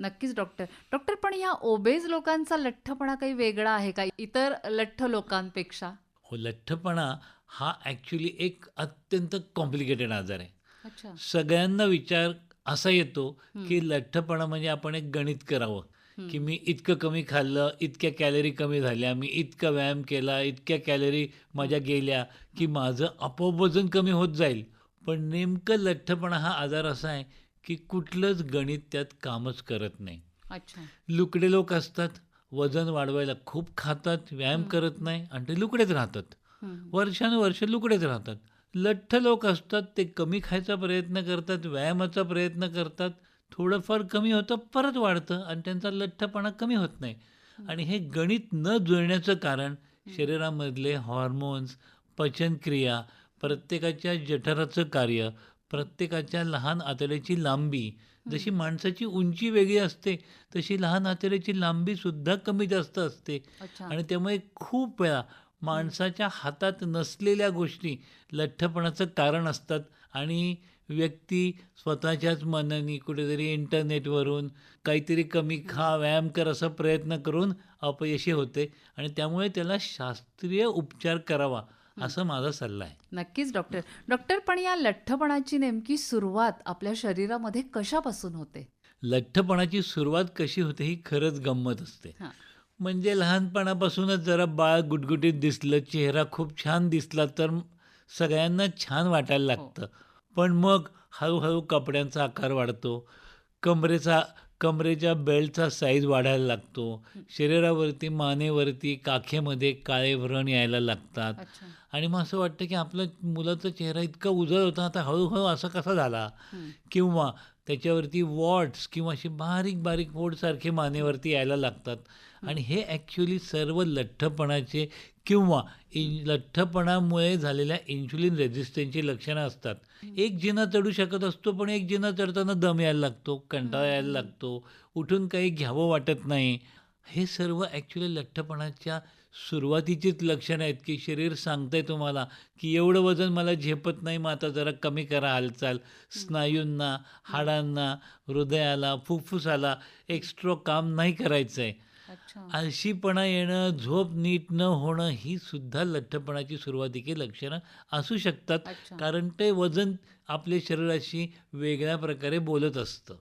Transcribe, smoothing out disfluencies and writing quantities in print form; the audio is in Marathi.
नक्कीच डॉक्टर. डॉक्टर पण या ओबेज लोकांचा लठ्ठपणा काही वेगळा आहे का इतर लठ्ठ लोकांपेक्षा? हो, लठ्ठपणा हा ॲक्चुअली एक अत्यंत कॉम्प्लिकेटेड आजार आहे. अच्छा. सगळ्यांना विचार असा येतो, की हं, लठ्ठपणा म्हणजे आपण एक गणित करावं, की हं. मी इतकं कमी खाल्लं, इतक्या कॅलरी कमी झाल्या, मी इतका व्यायाम केला, इतक्या कॅलरी हां, माझ्या गेल्या, की हां. माझं आपोआप वजन कमी होत जाईल. पण नेमकं लठ्ठपणा हा आजार असा आहे, की कुठलंच गणित त्यात कामच करत नाही. अच्छा. लुकडे लोक असतात, वजन वाढवायला खूप खातात, व्यायाम हं, करत नाही आणि ते लुकडेच राहतात. हं, वर्षानुवर्ष लुकडेच राहतात. लठ्ठ लोक असतात, ते कमी खायचा प्रयत्न करतात, व्यायामाचा प्रयत्न करतात, थोडंफार कमी होतं, परत वाढतं आणि त्यांचा लठ्ठपणा कमी होत नाही. हं, आणि हे गणित न जुळण्याचं कारण हं, शरीरामधले हॉर्मोन्स, पचनक्रिया, हं, प्रत्येकाच्या जठराचं कार्य, प्रत्येकाच्या लहान आतड्याची लांबी, हं. जशी माणसाची उंची वेगळी असते, तशी लहान आतड्याची लांबीसुद्धा कमी जास्त असते अच्छा. आणि त्यामुळे खूप वेळा हं, माणसाच्या हातात नसलेल्या गोष्टी लठ्ठपणाचं कारण असतात आणि व्यक्ती स्वतःच्याच मनाने कुठेतरी इंटरनेटवरून काहीतरी कमी हं, खा, व्यायाम कर असा प्रयत्न करून अपयशी होते आणि त्यामुळे त्याला शास्त्रीय उपचार करावा, हं. असा माझा सल्ला आहे. नक्कीच डॉक्टर. डॉक्टर पण या लठ्ठपणाची नेमकी सुरुवात आपल्या शरीरामध्ये कशापासून होते? लठ्ठपणाची सुरुवात कशी होते ही खरंच गंमत असते. हां. म्हणजे लहानपणापासूनच जरा बाळ गुटगुटीत दिसलं, चेहरा खूप छान दिसला, तर सगळ्यांना छान वाटायला हो. लागतं. पण मग हळू-हळू कपड्यांचा आकार वाढतो. कमरेचा कमरेच्या बेल्टचा साईज वाढायला लागतो. हं. शरीरावरती, मानेवरती, काखेमध्ये काळे व्रण यायला लागतात अच्छा. आणि मग असं वाटतं, की आपल्या मुलाचा चेहरा इतका उजळ होता, आता हळू असा कसा झाला? हं, किंवा त्याच्यावरती वॉट्स किंवा असे बारीक-बारीक फोडसारखे हं, मानेवरती यायला लागतात हं, आणि हे ॲक्चुअली सर्व लठ्ठपणाचे किंवा हं, लठ्ठपणामुळे झालेल्या इन्शुलिन रेझिस्टन्सची लक्षणं असतात. हं, एक जिना चढू शकत असतो, पण एक जिना चढताना दम यायला लागतो, कंटाळा हं, यायला हं. लागतो, उठून काही घ्यावं वाटत नाही. हे सर्व ॲक्चुअली लठ्ठपणाच्या सुरुवातीचीच लक्षणं आहेत, की शरीर सांगतंय तुम्हाला, की एवढं वजन मला झेपत नाही, मग आता जरा कमी करा हालचाल. हं, स्नायूंना, हं, हाडांना, हृदयाला, फुफ्फुसाला हं. एक्स्ट्रा काम नाही करायचंय. अच्छा. आळशीपणा येणं, झोप नीट न होणं, ही सुद्धा लठ्ठपणाची सुरुवातीची लक्षणं असू शकतात. अच्छा. कारण ते वजन आपल्या शरीराशी वेगळ्या प्रकारे बोलत असतं.